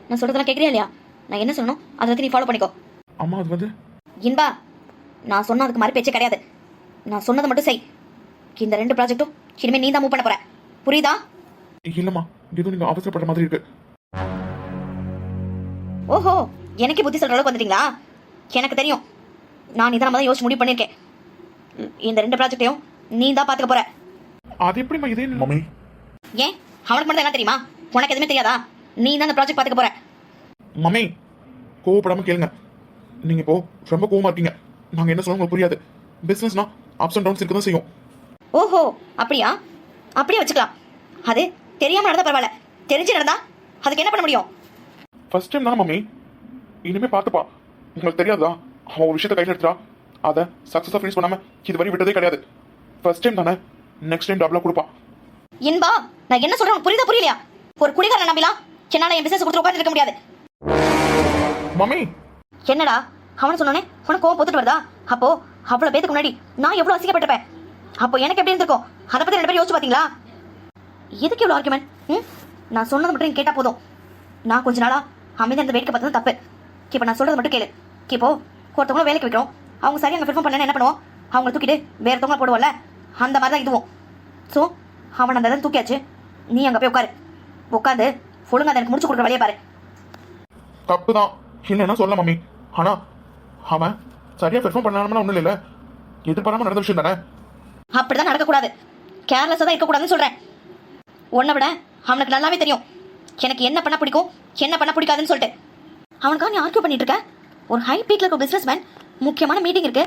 நான் சொல்றதெல்லாம் கேட்குறியா இல்லையா? நான் என்ன சொல்லணும் அதை வந்து நீ ஃபாலோ பண்ணிக்கோ. அம்மா அது வந்து இன்பா, நான் சொன்ன அதுக்கு மாதிரி பேச்சே கிடையாது. நான் சொன்னதை மட்டும் செய். இந்த 2 ப்ராஜெக்ட்டும் இனிமேல் நீ தான் மூவ் பண்ண போற. புரியுதா? இல்லம்மா, எதுவும் நீங்க அவசரப்படுற மாதிரி இருக்கு. ஓஹோ, எனக்கே புத்தி சொல்ற அளவுக்கு வந்துட்டீங்களா? எனக்கு தெரியும். நான் இதை நம்ம தான் யோசிச்சு முடிவு பண்ணியிருக்கேன். இந்த 2 ப்ராஜெக்டையும் நீ தான் பார்த்துக்க போற. அது எப்படிம்மா இதே மம்மி? ஏன் அவனுக்கு மட்டும் என்ன தெரியுமா? உனக்கு எதுவுமே தெரியாதா? நீ தான் அந்த ப்ராஜெக்ட் பார்த்துக்க போற. மம்மி கோவப்படாம கேளுங்க. நீங்க இப்போ ரொம்ப கோவமா இருக்கீங்க. நாங்க என்ன சொல்ல உங்களுக்கு புரியாது. பிசினஸ்னா அப்ஸ் அண்ட் டவுன்ஸ் இருக்க தான் செய்யும். ஓஹோ, அப்படியா? அப்படியே வச்சுக்கலாம். அது தெரியாம நடந்தா பரவாயில்ல, தெரிஞ்சு நடந்தா அதுக்கு என்ன பண்ண முடியும்? ஃபர்ஸ்ட் டைம் தானே மம்மி, இனிமே பார்த்துப்பா. உங்களுக்கு தெரியாதா, அவன் ஒரு விஷயத்தை கையில் எடுத்துட்டா அதை சக்ஸஸாக ஃபினிஷ் பண்ணாம இது வரை விட்டதே கிடையாது. ஃபர்ஸ்ட் டைம் தானே, நெக்ஸ்ட் டைம் டபுளாக கொடுப்பா. இன்பா, நான் என்ன சொல்றேன் புரியுதா புரியலையா? ஒரு குடிகாரன் நம்பிலாம் என்னால என் பிசினஸ் கொடுத்து உட்கார்ந்து இருக்க முடியாது. மம்மி என்னடா அவன் சொன்னோன்னே உனக்கு கோவம் போத்துட்டு வருதா? அப்போ அவ்வளவு பேருக்கு முன்னாடி நான் எவ்வளவு அசிங்கப்பட்டிருப்பேன். அப்போ எனக்கு எப்படி இருந்திருக்கும்? அதை பத்தி 2 பேரும் யோசிச்சு பாத்தீங்களா? எதுக்கு இவ்வளவு ஆர்குமெண்ட்? நான் சொன்னது மட்டும் நீ கேட்டா போதும். நான் கொஞ்ச நாளா அமைதியா இந்த வேடிக்கை பார்த்தது தப்பு. இப்போ நான் சொல்றது மட்டும் கேளு. இப்போ ஒருத்தவங்களும் வேலைக்கு வைக்கிறோம், அவங்க சரியா அங்கே பெர்ஃபார்ம் பண்ண என்ன பண்ணுவோம்? அவங்களை தூக்கிட்டு வேறத்தவங்கள போடுவோம்ல, அந்த மாதிரி தான் இதுவும். ஸோ அவன் அந்த இடம் தூக்கியாச்சு. நீ அங்கே போய் உட்காரு. உட்காந்து ஒழுங்கா அதை எனக்கு முடிச்சு கொடுக்குற வழியை பாரு. தப்பு தான் இல்லைன்னா சொல்ல மம்மி. ஆனா அவன் சரியா பெர்ஃபார்ம் பண்ணாமனா ஒன்றும் இல்லை, எதிர்பாராம நடந்த விஷயம் தானே. அப்படிதான் நடக்கக்கூடாது, கேர்லெஸ்ஸாக தான் இருக்கக்கூடாதுன்னு சொல்கிறேன். உன்னை விட அவனுக்கு நல்லாவே தெரியும் எனக்கு என்ன பண்ண பிடிக்கும், என்ன பண்ண பிடிக்காதுன்னு சொல்லிட்டு. அவனுக்காக நீ ஆர்கியூ பண்ணிட்டு இருக்க? ஒரு ஹை பீக்ல இருக்க பிசினஸ் மேன், முக்கியமான மீட்டிங் இருக்கு,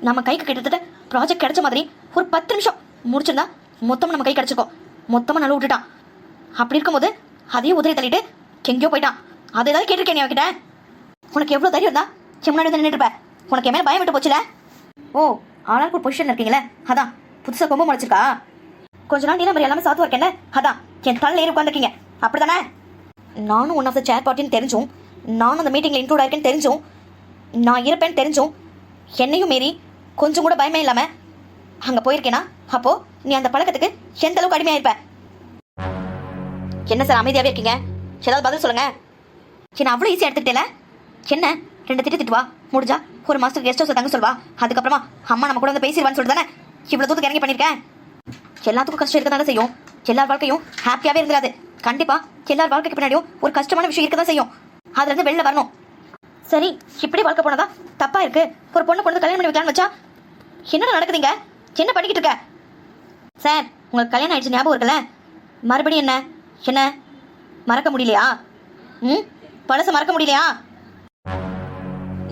நம்ம கைக்கு கிட்டத்தட்ட ப்ராஜெக்ட் கிடைச்ச மாதிரி ஒரு 10 நிமிஷம் முடிச்சிருந்தா மொத்தமாக நம்ம கை கிடைச்சிருக்கோம். மொத்தமாக நல்லா விட்டுட்டான். அப்படி இருக்கும்போது அதையும் உதறி தள்ளிட்டு எங்கேயோ போயிட்டான். அதை ஏதாவது கேட்டிருக்கேன் நீ அவகிட்ட? உனக்கு எவ்வளோ தைரியம் இருந்தா முன்னாடி வந்து நின்றுட்டு இருப்ப? உனக்கு என் மேலே பயம் விட்டு போச்சுல? ஓ, ஆளாளுக்கு ஒரு பொசிஷன் இருக்கீங்களே, அதான் புதுசாக கொம்பு முளைச்சிருக்கா? கொஞ்ச நாள் நீல மாதிரி எல்லாமே சாத்து இருக்கேன்ல, அதான் என் தள்ள ஏறி உட்காந்துருக்கீங்க. அப்படித்தானே? நானும் ஒன் ஆஃப் த சேர் பார்ட்டின்னு தெரிஞ்சும், நானும் அந்த மீட்டிங்கில் இன்க்ளூட் ஆயிருக்கேன்னு தெரிஞ்சும், நான் இருப்பேன்னு தெரிஞ்சும், என்னையும் மீறி கொஞ்சம் கூட பயமே இல்லாமல் அங்கே போயிருக்கேனா? அப்போ நீ அந்த பழக்கத்துக்கு எந்த அளவுக்கு அடிமையாயிருப்ப? என்ன சார் அமைதியாகவே இருக்கீங்க? ஏதாவது பதில் சொல்லுங்க. என்ன அவ்வளோ ஈஸியாக எடுத்துக்கிட்டேல? என்ன 2 திட்டு வா, முடிஞ்சா ஒரு மாதத்துக்கு கெஸ்ட் ஹவுஸ் தங்க சொல்வா, அதுக்கப்புறமா அம்மா நம்ம கூட வந்து பேசிடுவான்னு சொல்லிட்டு தானே இவ்வளோ தூரத்துக்கு இறங்கி பண்ணியிருக்கேன். எல்லாத்துக்கும் கஷ்டம் இருக்க தானே செய்யும். எல்லார் வாழ்க்கையும் ஹாப்பியாகவே இருந்துடாது. கண்டிப்பாக எல்லார் வாழ்க்கைக்கு பின்னாடியும் ஒரு கஷ்டமான விஷயம் இருக்க தான் செய்யும். அதுலேருந்து வெளில வரணும். சரி, இப்படி வாழ்க்கை போனதா தப்பா இருக்கு? ஒரு பொண்ணு கொண்டு கல்யாணம் பண்ணி வைக்கலான்னு வச்சா என்னடா நடக்குதுங்க? என்ன பண்ணிக்கிட்டு இருக்க? சார், உங்களுக்கு கல்யாணம் ஆயிடுச்சு ஞாபகம் இருக்குல்ல? மறுபடியும் என்ன என்ன மறக்க முடியலையா? பழச மறக்க முடியலையா?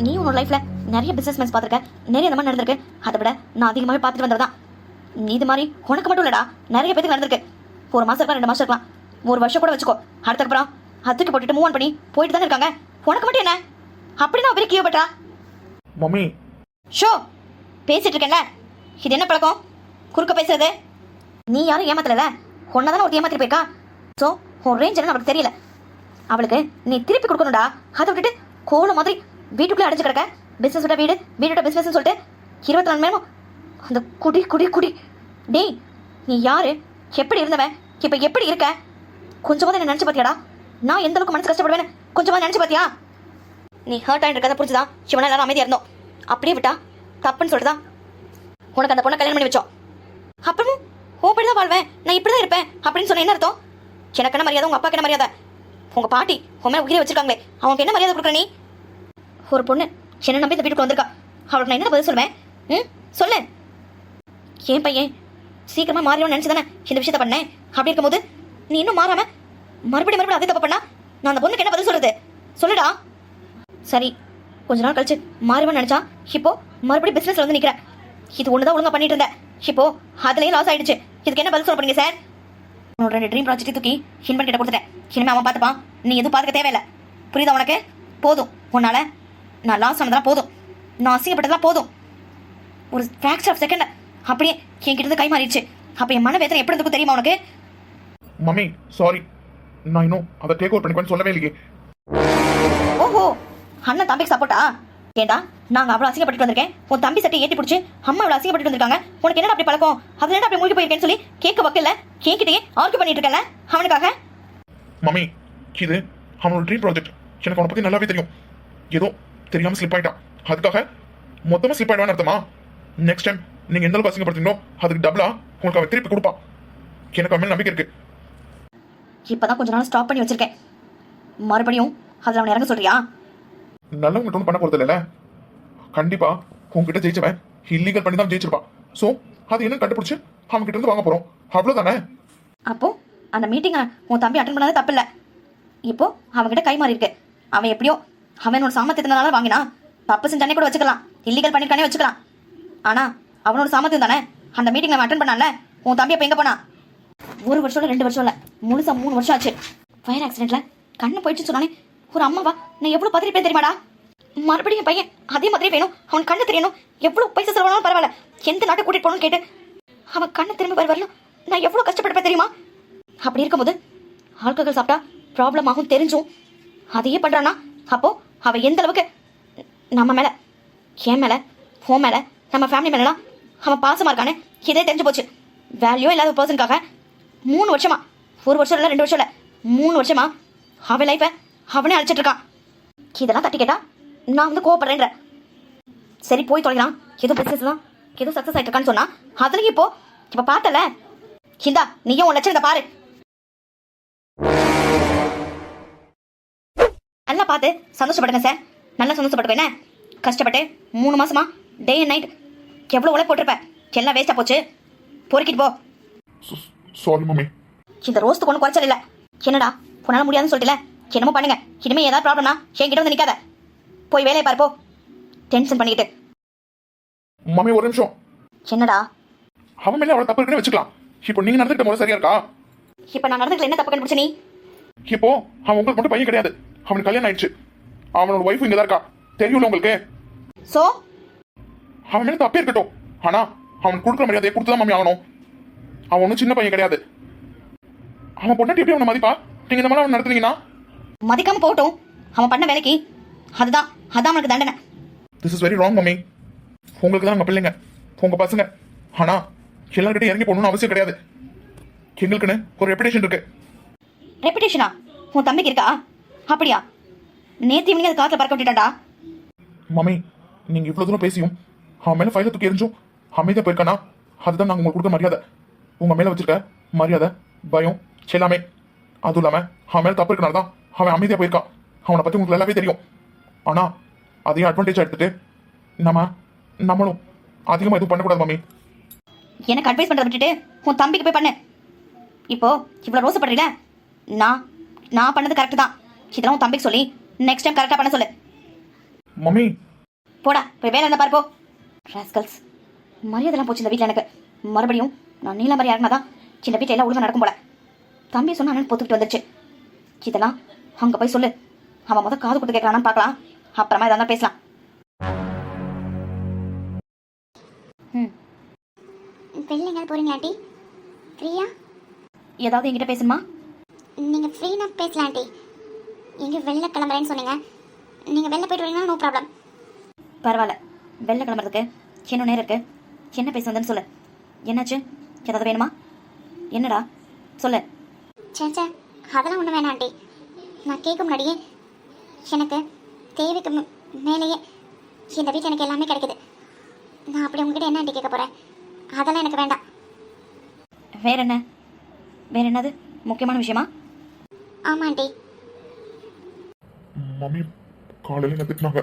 நீ உன்னோட லைஃப்ல நிறைய பிசினஸ் மேன்ஸ் பார்த்துருக்க, நிறைய இந்த மாதிரி நடந்திருக்கு. அதை விட நான் அதிகமாகவே பார்த்துட்டு வந்ததான். நீ இது மாதிரி உனக்கு மட்டும் இல்லடா, நிறைய பேருக்கு நடந்திருக்கு. ஒரு மாசம் இருக்கலாம், 2 மாசம் இருக்கலாம், 1 வருஷம் கூட வச்சுக்கோ. அதுக்கப்புறம் அதுக்கு போட்டுட்டு மூவ் ஆன் பண்ணி போயிட்டு தானே இருக்காங்க. உனக்கு மட்டும் என்ன அப்படி நான் பெரிய கீழப்பட்டா? மம்மி ஷோ, பேசிட்டு இருக்கேன்ல, இது என்ன பழக்கம்? குறுக்க பேசுறது? நீ யாரும் ஏமாத்தல, ஒன்னதானே ஒரு ஏமாத்திட்டு போயிருக்கா. ஸோ உன் ரேஞ்ச் என்ன அவளுக்கு தெரியல. அவளுக்கு நீ திருப்பி கொடுக்கணும்டா. அதை விட்டுட்டு கோலம் மாதிரி வீட்டுக்குள்ளே அடைஞ்சு கிடக்க. பிசினஸ் விட வீடு, வீடோட பிசினஸ் சொல்லிட்டு 24 மணி நேரமும் அந்த குடி குடி குடி. டேய், நீ யாரு? எப்படி இருந்தவன்? இப்போ எப்படி இருக்க? கொஞ்சமாக என்ன நினச்சி பார்த்தியாடா? நான் எந்த அளவுக்கு மனசு கஷ்டப்படுவேன்னு கொஞ்சமாக நினச்சி பார்த்தியா? நீ ஹர்ட் ஆகிட்டு இருக்கதை புரிஞ்சுதான் சிவனா எல்லாரும் அமைதியாக இருந்தோம். அப்படியே விட்டா தப்புன்னு சொல்லிட்டு தான் உனக்கு அந்த பொண்ணை கல்யாணம் பண்ணி வச்சோம். அப்புறமும் ஓப்படி தான் வாழ்வேன், நான் இப்படி தான் இருப்பேன் அப்படின்னு சொன்ன என்ன அர்த்தம்? எனக்கு என்ன மரியாதை, உங்கள் அப்பாவுக்கு என்ன மரியாதை? உங்கள் பாட்டி உன் மேலே உயிரை வச்சிருக்காங்களே, அவங்க என்ன மரியாதை கொடுக்குற நீ? ஒரு பொண்ணு என்ன நம்பி இந்த வீட்டுக்கு வந்திருக்கா, அவளுக்கு நான் என்ன பதில் சொல்லுவேன்? சொல்லு. ஏன் பையன் சீக்கிரமாக மாறிடும்னு நினச்சி தானே இந்த விஷயத்த பண்ணேன். அப்படி இருக்கும்போது நீ இன்னும் மாறாம மறுபடியும் அதே தப்பு பண்ணா நான் அந்த பொண்ணுக்கு என்ன பதில் சொல்றது? சொல்லுடா. சரி, கொஞ்ச நாள் கழிச்சு மாறுவேன்னு நினச்சா இப்போ மறுபடியும் பிஸ்னஸில் வந்து நிற்கிறேன். இது ஒன்று தான் ஒழுங்காக பண்ணிட்டு இருந்தேன், இப்போ அதுலேயும் லாஸ் ஆயிடுச்சு. இதுக்கு என்ன பதில் சொல்ல போறீங்க சார்? உன்னோட 2 ட்ரீம் ப்ராஜெக்ட் தூக்கி ஹின்பன் கிட்ட கொடுத்துட்டேன். இனிமேல் அவன் பார்த்துப்பான், நீ எதுவும் பார்த்துக்க தேவையில்லை. புரியுதா உனக்கு? போதும், உன்னால நான் லாஸ் ஆனதெல்லாம் போதும், நான் அசிங்கப்பட்டதெல்லாம் போதும். ஒரு ஃப்ராக்சர் ஆஃப் செகண்ட் அப்படியே என்கிட்ட கை மாறிடுச்சு. அப்போ என் மன வேதனை எப்படி இருக்கும் தெரியுமா உனக்கு? மம்மி சாரி, நான் இன்னும் அதை டேக் ஓவர் பண்ணிக்கணும்னு சொல்லவே இல்லையே. ஓஹோ, அண்ணன் தம்பிக்கு சப்போர்ட்டா? ஏண்டா, நாங்கள் அவ்வளோ அசிங்கப்பட்டு வந்திருக்கேன், உன் தம்பி சட்டை ஏற்றி பிடிச்சி அம்மா அவ்வளோ அசிங்கப்பட்டு வந்திருக்காங்க, உனக்கு என்ன அப்படி பழக்கம்? அதுல என்ன அப்படி மூழ்கி போயிருக்கேன்னு சொல்லி கேட்க வக்கல, கேட்கிட்டே ஆர்கியூ பண்ணிட்டு இருக்கல அவனுக்காக. மம்மி இது அவனோட ட்ரீம் ப்ராஜெக்ட். எனக்கு அவனை பத்தி நல்லாவே தெரியும். ஏதோ தெரியாம ஸ்லிப் ஆயிட்டான். அதுக்காக மொத்தமா ஸ்லிப் ஆயிடுவான்னு அர்த்தமா? நெக்ஸ்ட் டைம் நீங்க எந்த அளவுக்கு அசிங்கப்படுத்தீங்களோ அதுக்கு டபுளா உங்களுக்கு அவன் திருப்பி கொடுப்பான். எனக்கு அவன் மேல நம்பிக்கை இருக்கு. இப்பதான் கொஞ்ச நாள் ஸ்டாப் பண்ணி வச்சிருக்கேன். மறுபடியும் அதுல அவனை இறங்க சொல்றியா? நல்லவங்க ஒன்றும் பண்ண போறது இல்லைல்ல. கண்டிப்பா உங்ககிட்ட ஜெயிச்சவன் இல்லீகல் பண்ணி தான் ஜெயிச்சிருப்பான். ஸோ அது என்ன கண்டுபிடிச்சு அவன் கிட்ட இருந்து வாங்க போறோம், அவ்வளவுதானே? அப்போ அந்த மீட்டிங்கை உன் தம்பி அட்டன் பண்ணாத தப்பு இல்லை. இப்போ அவன்கிட்ட கை மாறி இருக்கு. அவன் எப்படியோ அவனோட சாமர்த்தியத்தினால வாங்கினா, தப்பு செஞ்சானே கூட வச்சுக்கலாம், இல்லீகல் பண்ணிருக்கானே வச்சுக்கலாம். ஆனா அவனோட சாமர்த்தியம் தானே அந்த மீட்டிங் அவன் அட்டன் பண்ணான்ல. உன் தம்பி அப்ப எங்க போனா? 1 வருஷம் இல்ல 2 வருஷம் இல்ல, முழுசா 3 வருஷம் ஆச்சு. ஃபயர் ஆக்சிடென்ட்ல கண்ணு போயிடுச்சுன்னு சொன்னானே, ஒரு அம்மாவா நான் எவ்வளவு பதறிப்பேன் தெரியுமாடா? மறுபடியும் பையன் அதே மாதிரி வேணும், அவன் கண்ணு தெரியணும், எவ்வளவு பைசா செலவானாலும் பரவாயில்ல, எந்த நாட்டை கூட்டிட்டு போகணும்னு கேட்டு அவன் கண்ணு திரும்பி வரலாம் நான் எவ்வளவு கஷ்டப்பட்டுப்பேன் தெரியுமா? அப்படி இருக்கும்போது ஆல்கஹால் சாப்பிட்டா ப்ராப்ளம் ஆகும் தெரிஞ்சும் அதையே பண்றானா? அப்போ அவ எந்த அளவுக்கு நம்ம மேல, என் மேல, உன் மேல, நம்ம ஃபேமிலி மேலாம் அவன் பாசமா இருக்கானே இதே தெரிஞ்சு போச்சு. வேல்யூ இல்லாத பர்சனுக்காக 3 வருஷமா, 1 வருஷம் இல்ல 2 வருஷம் இல்ல, 3 வருஷமா அவன் லைஃபை அவனே அழைச்சிட்டு இருக்கான். இதெல்லாம் தட்டி கேட்டா நான் வந்து கோவப்படுறேன்ற. சரி போய் தொலைகிறான், ஏதோ பிசினஸ்லாம் ஏதோ சக்சஸ் ஆயிட்டு இருக்கான்னு சொன்னா, அதுலயும் இப்ப பார்த்தல, இந்தா நீயும் உன் லட்சணத்தை பாரு. நல்லா பார்த்து சந்தோஷப்படுங்க சார், நல்லா சந்தோஷப்படுவேன். என்ன கஷ்டப்பட்டு 3 மாசமா டே அண்ட் நைட் எவ்வளவு உழைப்பு போட்டிருப்பேன், எல்லாம் வேஸ்டா போச்சு, பொறுக்கிட்டு போ. Sorry mummy. இந்த ரோஸ்துக்கு ஒன்றும் குறைச்சல் இல்லை. என்னடா உன்னால முடியாதுன்னு சொல்லிட்டல, என்னமோ பண்ணுங்க. இனிமே ஏதாவது ப்ராப்ளம்னா என்கிட்ட வந்து நிக்காத, போய் வேலையை பாரு போ. டென்ஷன் பண்ணிக்கிட்டு. மம்மி ஒரு நிமிஷம். என்னடா? அவன் மேல அவளை தப்பு இருக்குன்னு வச்சுக்கலாம். இப்போ நீங்க நடந்துக்கிட்ட முறை சரியா இருக்கா? இப்ப நான் நடந்துக்கல, என்ன தப்பு கண்டுபிடிச்ச நீ? இப்போ அவன் உங்களுக்கு மட்டும் பையன் கிடையாது, அவனுக்கு கல்யாணம் ஆயிடுச்சு, அவனோட ஒய்ஃபும் இங்கதான் இருக்கா, தெரியும்ல உங்களுக்கு? சோ அவன் மேல தப்பே இருக்கட்டும், ஆனா அவன் கொடுக்குற மரியாதையை கொடுத்துதான் மம்மி ஆகணும். அவன் ஒன்றும் சின்ன பையன் கிடையாது. அவன் பொண்ணாட்டி எப்படி அவனை மதிப்பா? நீங்க இந்த மாதிரி அவன் நடத்துனீங்கன்னா? மதிக்காம போகட்டும், அவன் பண்ண வேலைக்கு அதான் அவனுக்கு தண்டனை. This is very wrong mummy. உங்களுக்கு தான் உங்க பிள்ளைங்க, உங்க பசங்க, ஆனா எல்லார்கிட்டையும் இறங்கி போகணும்னு அவசியம் கிடையாது. எங்களுக்குன்னு ஒரு ரெப்புடேஷன் இருக்கு. ரெப்புடேஷனா உன் தம்பிக்கு இருக்கா? அப்படியா? நேத்து இவனிங்க அதை காத்துல பறக்க விட்டுட்டாடா. மம்மி நீங்க இவ்வளவு தூரம் பேசியும் அவன் மேல ஃபைல தூக்கி எரிஞ்சும் அமைதியா போயிருக்கானா, அதுதான் நாங்க உங்களுக்கு கொடுக்க மரியாதை. உங்க மேல வச்சிருக்க மரியாதை, பயம் எல்லாமே. அதுவும் இல்லாம அவன் மேல தப்பு இருக்கனால தான் அவன் அமைதியா போயிருக்கான். அவனை பத்தி உங்களுக்கு நல்லாவே தெரியும். ஆனா அதையும் அட்வான்டேஜ் எடுத்துட்டு நம்மளும் அதிகமா எதுவும் பண்ணக்கூடாது மம்மி. எனக்கு அட்வைஸ் பண்றதை விட்டுட்டு உன் தம்பிக்கு போய் பண்ணு. இப்போ இவ்வளவு ரோசப்படுறீல, நான் பண்ணது கரெக்ட் தான். இதெல்லாம் உன் தம்பிக்கு சொல்லி நெக்ஸ்ட் டைம் கரெக்டா பண்ண சொல்லு. மம்மி போடா போய் வேலை இருந்தா பாருப்போ. ராஸ்கல்ஸ், மரியாதைலாம் போச்சு இந்த வீட்டில் எனக்கு. மறுபடியும் நான் நீல மாதிரி இறங்கினாதான் இந்த வீட்டில் எல்லாம் ஒழுங்கா நடக்கும் போல. தம்பி சொன்னா அண்ணன் பொத்துக்கிட்டு வந்துருச்சு. இதெல்லாம் அங்க போய் சொல்லு. அவன் முதல் காது கொடுத்து கேட்கறான்னு பார்க்கலாம், அப்புறமா இதான் பேசலாம். வெளில போறீங்களா ஆண்டி? ஃப்ரீயா? ஏதாவது என்கிட்ட பேசணுமா? நீங்கள் ஃப்ரீனா பேசலாம் ஆண்டி. எங்கே வெளில கிளம்புறேன்னு சொன்னீங்க, நீங்கள் வெளில போய்ட்டு வரீங்கன்னா நோ ப்ராப்ளம். பரவாயில்ல, வெளில கிளம்புறதுக்கு என்ன நேரம் இருக்கு. என்ன பேச வந்தேன்னு சொல்லு. என்னாச்சு? ஏதாவது வேணுமா? என்னடா சொல்லு. சே அதெல்லாம் ஒன்றும் வேணாம் ஆண்டி. நான் கேட்க முன்னாடியே எனக்கு தேவைக்கு மேலேயே இந்த வீட்டில் எனக்கு எல்லாமே கிடைக்குது. நான் அப்படி உங்ககிட்ட என்ன ஆண்டி கேட்க போகிறேன்? அதெல்லாம் எனக்கு வேண்டாம். வேற என்னது முக்கியமான விஷயமா? ஆமாம் ஆண்டி. மம்மி காலையில் என்ன திட்டினாங்க,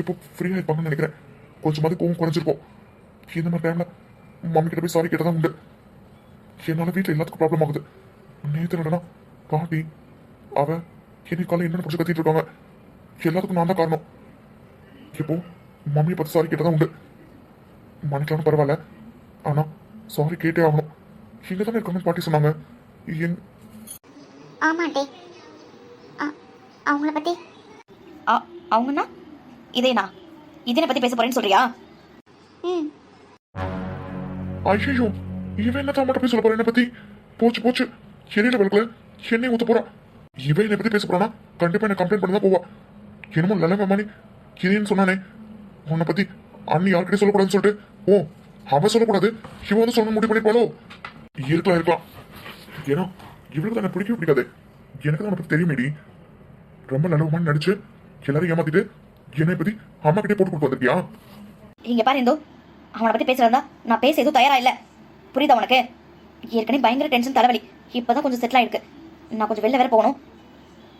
இப்போ ஃப்ரீயாக இருப்பாங்கன்னு நினைக்கிறேன். கொஞ்சமாவது கோவம் குறைஞ்சிருக்கும். இந்த மாதிரி டைமில் மம்மி கிட்ட போய் சாரி கேட்டதான் உண்டு. என்னால் வீட்டில் எல்லாத்துக்கும் ப்ராப்ளம் ஆகுது. நேற்று என்னன்னா பாட்டி அவன் என்னை காலையில் என்னென்ன பிடிச்சி கத்திட்டு இருக்காங்க. எல்லாத்துக்கும் நான் தான் காரணம். இப்போ மம்மியை பார்த்து சாரி கேட்டதான் உண்டு. மன்னிக்கலாம்னு பரவாயில்ல, ஆனால் சாரி கேட்டே ஆகணும். இங்கே தானே இருக்காங்கன்னு பாட்டி சொன்னாங்க. ஆமாம் ஆண்டி. அவங்கள பற்றி அவங்கன்னா இதேனா? இதனை பத்தி பேச போறேன்னு சொல்றியா? ஐயோ இவன் என்ன தான் மட்டும் போய் சொல்ல போற என்னை பத்தி? போச்சு எண்ணெயில வளர்க்கல எண்ணெய் ஊத்த போறான். இவன் என்னை பத்தி பேச போறானா கண்டிப்பா என்ன கம்ப்ளைண்ட் பண்ணி தான் போவா. என்னமோ நிலைமை மாதிரி இதேன்னு சொன்னானே, உன்னை பத்தி அண்ணி யார்கிட்டயும் சொல்லக்கூடாதுன்னு சொல்லிட்டு, ஓ அவன் சொல்லக்கூடாது இவன் வந்து சொல்ல முடிவு பண்ணிப்பாளோ? இருக்கலாம். ஏன்னா இவளுக்கு தான் எனக்கு பிடிக்கவே பிடிக்காது. எனக்கு தான் பத்தி தெரியுமேடி. ரொம்ப நல்லவமான நடிச்சு எல்லாரும் ஏமாத்திட்டு என்னை பத்தி அம்மா கிட்டே போட்டு கொடுத்து வந்திருக்கியா? இங்க பாரு இந்து, அவனை பத்தி பேசுறதா நான் பேச எதுவும் தயாரா இல்ல. புரியுதா உனக்கு? ஏற்கனவே பயங்கர டென்ஷன், தலைவலி. இப்பதான் கொஞ்சம் செட்டில் ஆயிருக்கு. நான் கொஞ்சம் வெளில வேற போகணும்.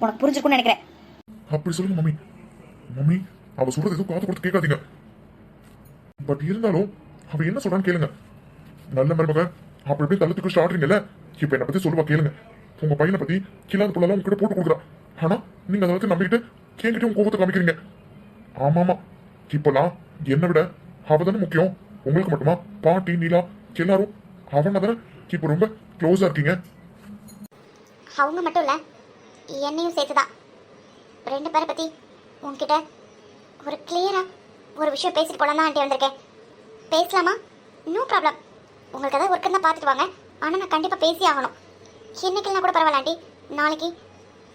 உனக்கு புரிஞ்சிருக்கும்னு நினைக்கிறேன். அப்படி சொல்லுங்க மம்மி. மம்மி, அவ சொல்றது எதுவும் காது கொடுத்து கேட்காதீங்க. பட் இருந்தாலும் அவ என்ன சொல்றான்னு கேளுங்க. நல்ல மருமக அப்படி எப்படி தள்ளத்துக்கு ஸ்டார்ட்றீங்கல்ல, இப்ப என்ன பத்தி சொல்லுவா கேளுங்க. உங்க பையனை பத்தி கில்லாத புள்ளலாம் உங்ககிட்ட போட்டு கொடுக்குறா. ஆனா நீங்க அதை வச்சு நம்பிக்கிட்டு என்கிட்ட உங்க கோபத்தை காமிக்கிறீங்க. ஆமாமா, இப்பெல்லாம் என்னை விட அவதானே முக்கியம். உங்களுக்கு மட்டுமா பாட்டி நீலா எல்லாரும் அவனை தானே இப்ப ரொம்ப க்ளோஸா இருக்கீங்க. அவங்க மட்டும் இல்லை, என்னையும் சேர்த்துதான். 2 பேரை பற்றி உங்ககிட்ட ஒரு கிளியராக ஒரு விஷயம் பேசிட்டு போலாம் தான் ஆண்டி வந்திருக்கேன். பேசலாமா? No problem. உங்களுக்கு ஏதாவது ஒர்க்கு தான் பார்த்துட்டு வாங்க. ஆனால் நான் கண்டிப்பாக பேசி ஆகணும். இன்னைக்குலாம் கூட பரவாயில்ல ஆண்டி.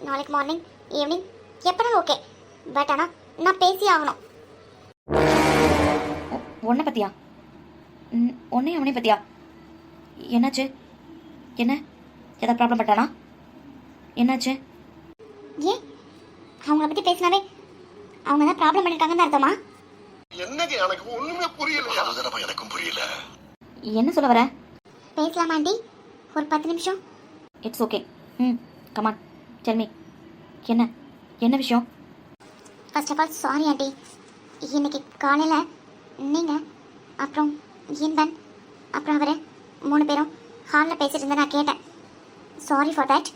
நாளைக்கு மார்னிங் ஈவினிங் எப்போனாலும் ஓகே. பட் ஆனால் நான் பேசி ஆகணும். உன்னை பத்தியா? உன்னையும் அவனை பத்தியா? என்னாச்சு? என்ன ஏதாவது ப்ராப்ளம் பட்டானா? என்னாச்சு? ஏன் அவங்கள பற்றி பேசினாவே அவங்க தான் ப்ராப்ளம் பண்ணியிருக்காங்கன்னு அர்த்தமா? என்னங்க எனக்கு ஒண்ணுமே புரியல. அதுதான் எனக்கும் புரியல. என்ன சொல்ல வர? பேசலாமா ஆண்டி? ஒரு 10 நிமிஷம். It's okay. Come on tell me. என்ன விஷயம்? First of all sorry aunty. இன்னைக்கு காலையில் நீங்கள் அப்புறம் இன்பன் அப்புறம் அவர் 3 பேரும் ஹாலில் பேசிட்டு இருந்தா நான் கேட்டேன். Sorry for that.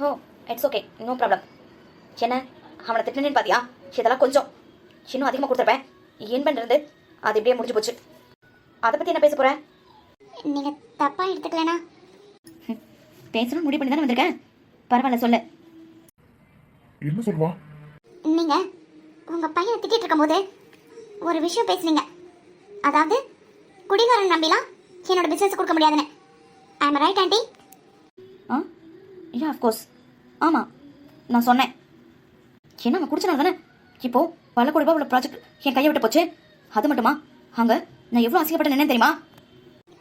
Oh it's okay, no problem. என்ன அவனை திட்டினேன்னு பார்த்தியா? இதெல்லாம் கொஞ்சம் இன்னும் அதிகமாக கொடுத்துருப்பேன். ஏன் பண்ணிருந்து அது இப்படியே முடிஞ்சு போச்சு. அதை பற்றி என்ன பேச போகிற? நீங்கள் தப்பாக எடுத்துக்கலனா? பேசணும்னு முடிவு பண்ணி தானே வந்திருக்கேன். பரவாயில்ல சொல்லு. என்ன சொல்வா? நீங்கள் உங்கள் பையனை திட்டிகிட்டு இருக்கும்போது ஒரு விஷயம் பேசுனீங்க. அதாவது குடிகாரன் நம்பிலாம் என்னோட பிஸ்னஸ் கொடுக்க முடியாதுன்னு. I am right aunty? Ah yeah of course. ஆமாம் நான் சொன்னேன். என்ன அவன் குடிச்சனால தானே இப்போது பல கோடி ரூபாய் உள்ள ப்ராஜெக்ட் என் கையை விட்டு போச்சு. அது மட்டுமா, அங்கே நான் எவ்வளோ அசிங்கப்பட்ட நினைன்னு தெரியுமா?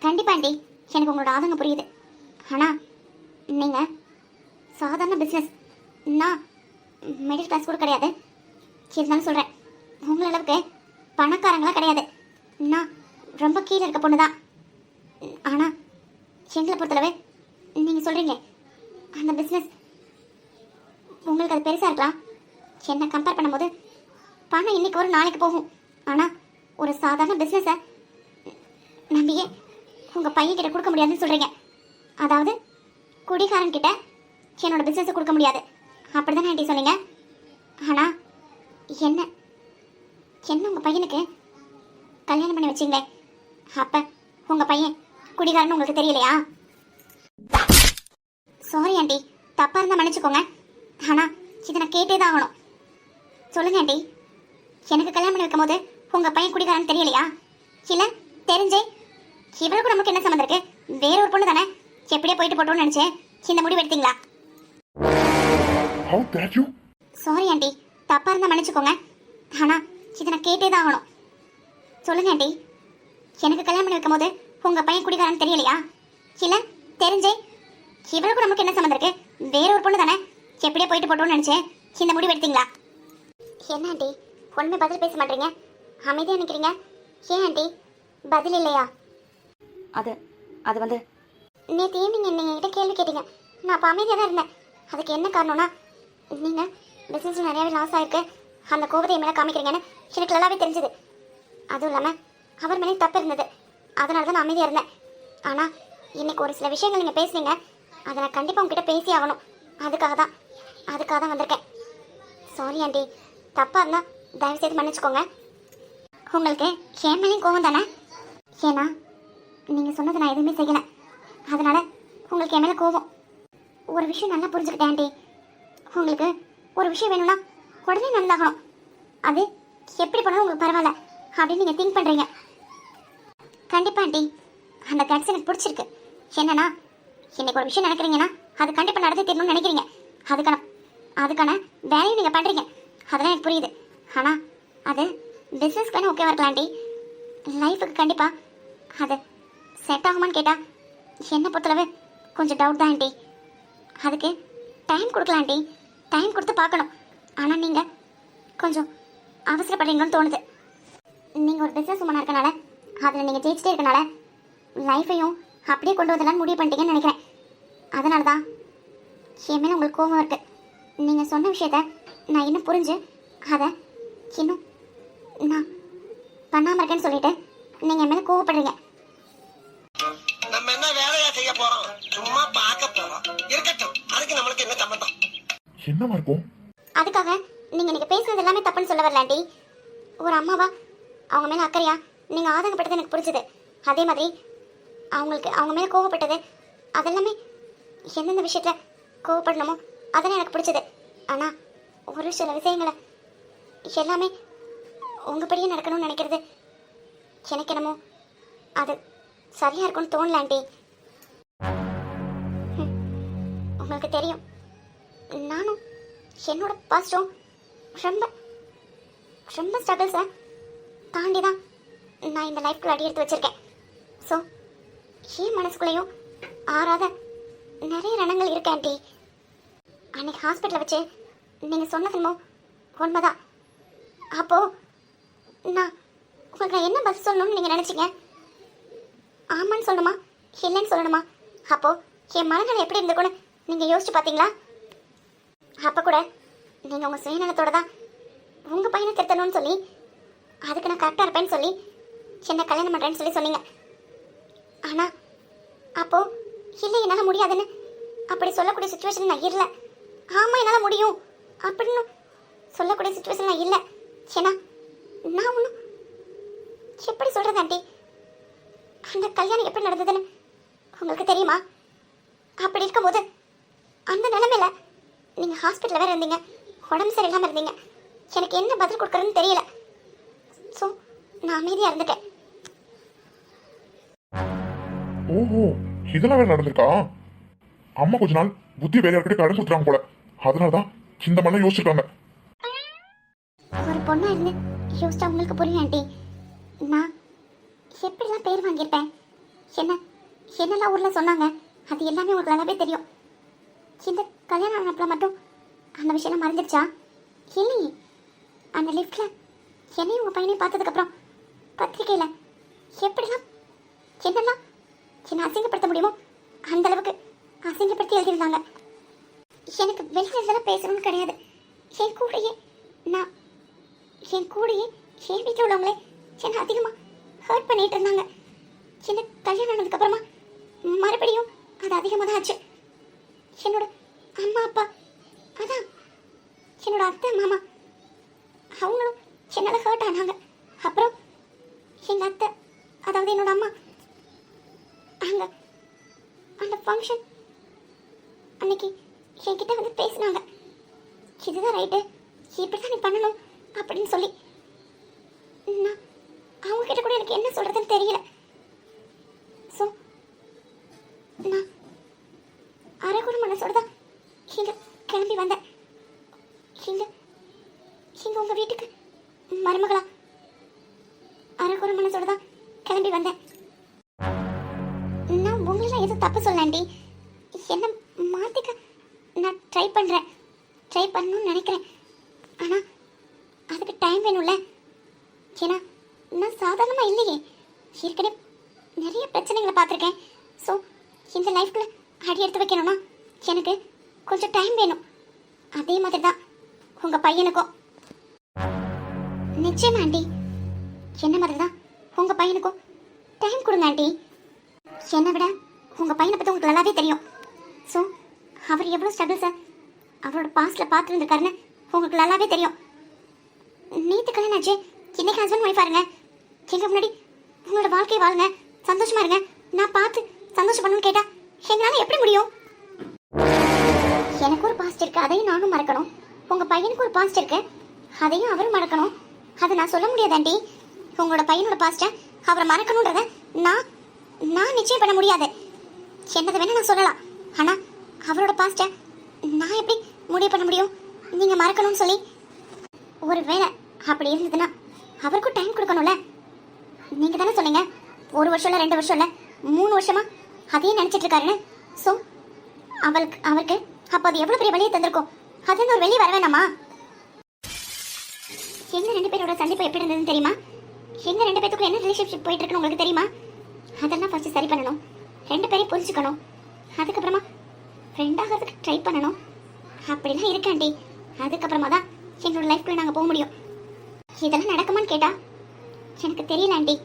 கண்டிப்பாக ஆண்டி, எனக்கு உங்களோட ஆதங்கம் புரியுது. ஆனால் நீங்கள் சாதாரண பிஸ்னஸ், நான் மிடில் கிளாஸ் கூட கிடையாது. இருந்தாலும் சொல்கிறேன், உங்களை அளவுக்கு பணக்காரங்களாம் கிடையாது. நான் ரொம்ப கீழே இருக்க பொண்ணு தான். ஆனால் எங்களை பொறுத்தளவு நீங்கள் சொல்கிறீங்க அந்த பிஸ்னஸ் உங்களுக்கு அது பெருசாக இருக்கலாம். என்னை கம்பேர் பண்ணும்போது பணம் இன்னைக்கு ஒரு நாளைக்கு போகும். ஆனால் ஒரு சாதாரண பிஸ்னஸை நம்பியே உங்கள் பையன்கிட்ட கொடுக்க முடியாதுன்னு சொல்கிறீங்க. அதாவது குடிகாரன் கிட்ட என்னோட பிஸ்னஸை கொடுக்க முடியாது அப்படி தானே ஆண்டி சொன்னீங்க? ஆனால் என்ன உங்கள் பையனுக்கு கல்யாணம் பண்ணி வச்சிங்களே, அப்போ உங்கள் பையன் குடிகாரன்னு உங்களுக்கு தெரியலையா? சாரி ஆண்டி, தப்பாக இருந்தால் மன்னிச்சுக்கோங்க. ஆனால் இதை நான் கேட்டே தான் ஆகணும். சொல்லுங்க ஆண்டி, எனக்கு கல்யாணம் பண்ணி வைக்கும் போது உங்கள் பையன் குடிகாரன்னு தெரியலையா? இல்லை தெரிஞ்சே இவளுக்கும் நமக்கு என்ன சம்மந்தம் இருக்கு? வேற ஒரு பொண்ணு தானே, எப்படியே போயிட்டு போட்டோம்னு நினச்சேன். இந்த முடிவு எடுத்தீங்களா? How dare you? Sorry aunty, தப்பாக இருந்தால் மன்னிச்சுக்கோங்க. ஆனால் இதை நான் கேட்டே தான் ஆகணும். சொல்லுங்க ஆண்டி, எனக்கு கல்யாணம் பண்ணி வைக்கும் போது உங்கள் பையன் குடிகாரன்னு தெரியலையா? இல்லை தெரிஞ்சே இவளுக்கும் நமக்கு என்ன சம்மந்தம் இருக்கு? வேற ஒரு பொண்ணு தானே, எப்படியே போயிட்டு போட்டோம்னு நினச்சேன். இந்த முடிவு எடுத்தீங்களா? என்ன ஆண்டி ஒன்றுமே பதில் பேச மாட்டீங்க, அமைதியாக நிற்கிறீங்க. ஏன் ஆண்டி பதில் இல்லையா? அது வந்து நேற்று ஈவினிங் என்கிட்ட கேள்வி கேட்டீங்க. நான் அப்போ அமைதியாக தான் இருந்தேன். அதுக்கு என்ன காரணம்னா, நீங்கள் பிஸ்னஸில் நிறையாவே லாஸ் ஆகிருக்கு, அந்த கோபத்தை மேலே காமிக்கிறீங்கன்னு எனக்கு நல்லாவே தெரிஞ்சுது. அதுவும் இல்லாமல் அவர் மேலே தப்பு இருந்தது, அதனால தான் நான் அமைதியாக இருந்தேன். ஆனால் இன்னைக்கு ஒரு சில விஷயங்கள் நீங்கள் பேசுனீங்க, அதை நான் கண்டிப்பாக உங்ககிட்ட பேசி ஆகணும். அதுக்காக தான் வந்திருக்கேன். சாரி ஆண்டி, தப்பாக இருந்தால் தயவுசெய்து மன்னிச்சுக்கோங்க. உங்களுக்கு என் மேலேயும் கோவம் தானே? ஏன்னா நீங்கள் சொன்னதை நான் எதுவுமே செய்யலை, அதனால் உங்களுக்கு என் மேலே கோவம். ஒரு விஷயம் நல்லா புரிஞ்சுக்கிட்டேன் ஆண்டி. உங்களுக்கு ஒரு விஷயம் வேணும்னா உடனே நடந்தாகணும். அது எப்படி பண்ணாலும் உங்களுக்கு பரவாயில்ல அப்படின்னு நீங்கள் திங்க் பண்ணுறீங்க. கண்டிப்பாக ஆண்டி, அந்த கட்ஸ் எனக்கு பிடிச்சிருக்கு. என்னன்னா, இன்னைக்கு ஒரு விஷயம் நினைக்கிறீங்கன்னா அது கண்டிப்பாக நடத்தி தரணும்னு நினைக்கிறீங்க. அதுக்கான வேலையும் நீங்கள் பண்ணுறீங்க, அதெல்லாம் எனக்கு புரியுது. ஆனால் அது பிஸ்னஸ்க்கு வேணும் ஓகேவா இருக்கலாம் ஆண்டி, லைஃபுக்கு கண்டிப்பாக அது செட் ஆகுமான்னு கேட்டால் என்னை பொறுத்தளவு கொஞ்சம் டவுட் தான் ஆண்டி. அதுக்கு டைம் கொடுக்கலாம் ஆண்டி, டைம் கொடுத்து பார்க்கணும். ஆனால் நீங்கள் கொஞ்சம் அவசரப்படுறீங்கன்னு தோணுது. நீங்கள் ஒரு பிஸ்னஸ் உமனாக இருக்கனால அதில் நீங்கள் ஜெயிச்சிட்டே இருக்கனால லைஃப்பையும் அப்படியே கொண்டு வரலான்னு முடிவு பண்ணிட்டீங்கன்னு நினைக்கிறேன். அதனால தான் என் மேலே உங்களுக்கு கோபம் இருக்குது. நீங்கள் சொன்ன விஷயத்த நான் இன்னும் புரிஞ்சு அதை இன்னும் நான் பண்ணாமல் இருக்கேன்னு சொல்லிட்டு நீங்கள் என் மேலே கோவப்படுறீங்க. நம்ம என்ன வேலையா செய்ய போறோம்? சும்மா பார்க்க போறோம். இருக்கட்டும், அதுக்கு நம்மளுக்கு என்ன சம்பந்தம்? என்னவா இருக்கும்? அதுக்காக நீங்கள் இன்னைக்கு பேசுனது எல்லாமே தப்புன்னு சொல்ல வரல ஆண்டி. ஒரு அம்மாவா அவங்க மேலே அக்கறையா நீங்கள் ஆதங்கப்பட்டது எனக்கு பிடிச்சது. அதே மாதிரி அவங்க மேலே கோவப்பட்டது அதெல்லாமே எந்தெந்த விஷயத்தில் கோவப்படணுமோ அதெல்லாம் எனக்கு பிடிச்சது. ஆனால் ஒரு சில விஷயங்களை எல்லாமே உங்கள் படியே நடக்கணும்னு நினைக்கிறது எனக்கு என்னமோ அது சரியாக இருக்கும்னு தோணல ஆண்டி. உங்களுக்கு தெரியும், நானும் என்னோட பாஸ்டும் ரொம்ப ரொம்ப ஸ்ட்ரகிள்ஸை தாண்டி தான் நான் இந்த லைஃப்குள்ள அடி எடுத்து வச்சுருக்கேன். ஸோ என் மனசுக்குள்ளேயும் ஆறாத நிறைய ரணங்கள் இருக்கு ஆண்டி. அன்னைக்கு ஹாஸ்பிட்டலில் வச்சு நீங்கள் சொன்னதுமோ உண்மைதான். அப்போது நான் உங்களுக்கு நான் என்ன பதில் சொல்லணும்னு நீங்கள் நினச்சிங்க? ஆமான்னு சொல்லணுமா இல்லைன்னு சொல்லணுமா? அப்போது என் மனநிலை எப்படி இருந்திருக்குன்னு நீங்கள் யோசிச்சு பார்த்தீங்களா? அப்போ கூட நீங்கள் உங்கள் சுயநலத்தோட தான் உங்கள் பையனை திருத்தணும்னு சொல்லி அதுக்கு நான் கரெக்டாக இருப்பேன்னு சொல்லி என்ன கல்யாணம் பண்ணுறேன்னு சொல்லி சொன்னீங்க. ஆனால் அப்போது இல்லை என்னால் முடியாதுன்னு அப்படி சொல்லக்கூடிய சுச்சுவேஷன் நான் இல்லை. ஆமாம் என்னால் முடியும் அப்படின்னு சொல்லக்கூடிய சுச்சுவேஷன் நான் இல்லை. ஏன்னா நான் ஒன்றும் எப்படி சொல்கிறது ஆண்டி, அந்த கல்யாணம் எப்படி நடந்ததுன்னு உங்களுக்கு தெரியுமா? அப்படி இருக்கும்போது அந்த நிலைமையில நீங்கள் ஹாஸ்பிட்டலில் வேறு இருந்தீங்க, உடம்பு சரியில்லாமல் இருந்தீங்க. எனக்கு என்ன பதில் கொடுக்குறதுன்னு தெரியல. ஸோ நான் அமைதியாக இருந்துட்டேன். ஓஹோ, இதெல்லாம் வேற நடந்திருக்கா? அம்மா கொஞ்ச நாள் புத்தி வேலையா இருக்கிட்ட கடன் கொடுத்துறாங்க போல. அதனாலதான் இந்த மாதிரிலாம் யோசிச்சிருக்காங்க. ஒரு பொண்ணா இருந்து யோசிச்சா உங்களுக்கு புரியும் ஆண்டி. நான் எப்படிலாம் பேர் வாங்கியிருப்பேன், என்னெல்லாம் ஊரில் சொன்னாங்க, அது எல்லாமே உங்களுக்கு நல்லாவே தெரியும். இந்த கல்யாணம் ஆனப்பல மட்டும் அந்த விஷயம்லாம் மறந்துடுச்சா? இல்லையே, அந்த லிஃப்டில் என்னையும் உங்கள் பையனையும் பார்த்ததுக்கப்புறம் பத்திரிக்கையில் எப்படிலாம் என்னெல்லாம் என்னை அசிங்கப்படுத்த முடியுமோ அந்த அளவுக்கு அசிங்கப்படுத்தி எழுதியிருந்தாங்க. எனக்கு வெளியில் இதெல்லாம் பேசணும்னு கிடையாது. என் கூடையே என் வீட்டில் உள்ளவங்களே என்னை அதிகமாக ஹர்ட் பண்ணிட்டு இருந்தாங்க. என்ன கல்யாணம் ஆனதுக்கப்புறமா மறுபடியும் அது அதிகமாக தான் ஆச்சு. என்னோட அம்மா அப்பா, அதான் என்னோட அத்தை மாமா, அவங்களும் என்னால் ஹர்ட் ஆனாங்க. அப்புறம் எங்கள் அத்தை, அதாவது என்னோட அம்மா, அங்கே அந்த ஃபங்க்ஷன் அன்னைக்கு என்கிட்ட வந்து பேசினாங்க. இதுதான் ரைட்டு, இப்படி தான் நீ பண்ணணும் அப்படின்னு சொல்லி. நான் அவங்கக்கிட்ட கூட எனக்கு என்ன சொல்கிறதுன்னு தெரியல. ஸோ நான் அரைகுறை மனசோட தான் இங்கே கிளம்பி வந்தேன். இங்கே உங்கள் வீட்டுக்கு மருமகளா அரைகுறை மனசோட தான் கிளம்பி வந்தேன். நான் உங்களெல்லாம் எதுவும் தப்பு சொல்லாண்டி, என்ன மாற்றிக்க நான் ட்ரை பண்ணணும்னு நினைக்கிறேன். ஆனால் அதுக்கு டைம் வேணும்ல. ஏன்னா நான் சாதாரணமாக இல்லையே, ஏற்கனவே நிறைய பிரச்சனைகளை பார்த்துருக்கேன். ஸோ இந்த லைஃப்பில் அடி எடுத்து வைக்கணும்னா எனக்கு கொஞ்சம் டைம் வேணும். அதே மாதிரி தான் உங்கள் பையனுக்கும். நிச்சயமா ஆண்டி, என்ன மாதிரி தான் உங்கள் பையனுக்கும் டைம் கொடுங்க ஆண்டி. என்னை விட உங்கள் பையனை பற்றி உங்களுக்கு நல்லாவே தெரியும். ஸோ அவர் எவ்வளோ ஸ்ட்ரகிள்ஸை அவரோட பாஸ்டில் பார்த்துருந்துருக்காருன்னு உங்களுக்கு நல்லாவே தெரியும். நேற்று கல்யாணம் ஆச்சு, இன்னைக்கு ஹஸ்பண்ட் ஒய்ஃப் பாருங்க. எங்கள் முன்னாடி உங்களோட வாழ்க்கையை வாழுங்க, சந்தோஷமா இருங்க, நான் பார்த்து சந்தோஷப்படணும்னு கேட்டால் எங்களால் எப்படி முடியும்? எனக்கு ஒரு பாஸ்ட் இருக்கு, அதையும் நானும் மறக்கணும். உங்கள் பையனுக்கு ஒரு பாஸ்ட் இருக்கு, அதையும் அவரும் மறக்கணும். அதை நான் சொல்ல முடியாதாண்டி. உங்களோட பையனோட பாஸ்ட்டை அவரை மறக்கணுன்றத நான் நிச்சயம் பண்ண முடியாது. என்னதை வேணா நான் சொல்லலாம், ஆனால் அவரோட பாஸ்ட்டை நான் எப்படி முடிவு பண்ண முடியும் நீங்கள் மறக்கணும்னு சொல்லி? ஒரு வேளை அப்படி இருந்ததுன்னா அவருக்கும் டைம் கொடுக்கணும்ல. நீங்கள் தானே சொன்னீங்க 1 வருஷம் இல்லை, 2 வருஷம் இல்லை, 3 வருஷமா அதையே நினச்சிட்டு இருக்காருன்னு. ஸோ அவருக்கு அப்போ அது எவ்வளோ பெரிய வழியை தந்திருக்கும். அதுலேருந்து ஒரு வெளியே வர வேணாமா? எங்க ரெண்டு பேரோட சந்திப்பு எப்படி இருந்ததுன்னு தெரியுமா? எங்க ரெண்டு பேத்துக்கும் என்ன ரிலேஷன்ஷிப் போயிட்டு இருக்குன்னு உங்களுக்கு தெரியுமா? அதெல்லாம் ஃபர்ஸ்ட் சரி பண்ணணும். ரெண்டு பேரையும் புரிஞ்சுக்கணும். அதுக்கப்புறமா ஃப்ரெண்ட் ஆகிறதுக்கு ட்ரை பண்ணணும். அப்படிலாம் இருக்கு ஆண்டி. அதுக்கப்புறமா தான் எங்களோட லைஃப்குள்ள நாங்கள் போக முடியும். இதெல்லாம் நடக்குமான்னு கேட்டா எனக்கு தெரியல ஆண்டி.